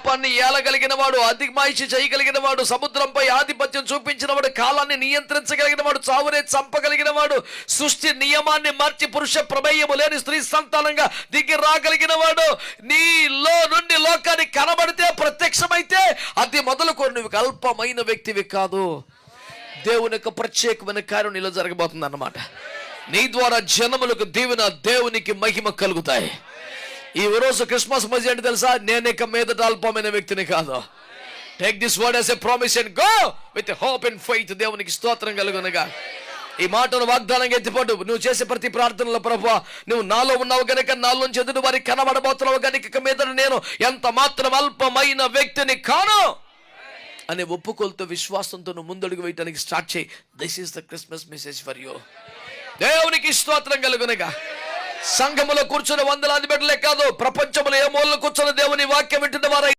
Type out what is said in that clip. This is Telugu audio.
పాపాన్ని ఏలగలిగిన వాడు, అధిమాయిషి చేయగలిగిన వాడు, సముద్రంపై ఆధిపత్యం చూపించిన వాడు, కాలాన్ని నియంత్రించగలిగిన వాడు, చావునే చంపగలిగిన వాడు, సృష్టి నియమాన్ని మార్చి పురుష ప్రమేయము లేని స్త్రీ సంతానంగా దిగి రాగలిగిన వాడు, నీలో నుండి లోకానికి కనబడితే ప్రత్యక్షమైతే అది మొదలుకొని నువ్వు అల్పమైన వ్యక్తివి కాదు. దేవుని యొక్క ప్రత్యేకమైన కార్యం నీలో జరగబోతుంది అన్నమాట. నీ ద్వారా జనములకు దీవెన, దేవునికి మహిమ కలుగుతాయి. ఈ రోజు క్రిస్మస్ మధ్య ఏంటి తెలుసా? నేను ఇక మీదట అల్పమైన వ్యక్తిని కాదు. Take this word as a promise and go with hope and faith. దేవునికి స్తోత్రం కలుగునగా. ఈ మాటను వాగ్దానంగా ఎత్తిపడు. నువ్వు చేసే ప్రతి ప్రార్థనలో, ప్రభువా నువ్వు నాలో ఉన్నావు గనుక నాలోంచి ఎదుటి వారికి కనబడబోతున్నావు గనుక ఇక మీదట నేను ఎంత మాత్రం అల్పమైన వ్యక్తిని కాను అనే ఒప్పుకోలతో, విశ్వాసంతో నువ్వు ముందడుగు వేయడానికి స్టార్ట్ చేయి. This is the Christmas message for you. దేవునికి స్తోత్రం కలుగునగా. సంఘములో కూర్చున్న వందలాది బిడ్డలే కాదు, ప్రపంచంలో ఏ మూలలో కూర్చున్న దేవుని వాక్యం వింటున్న వారు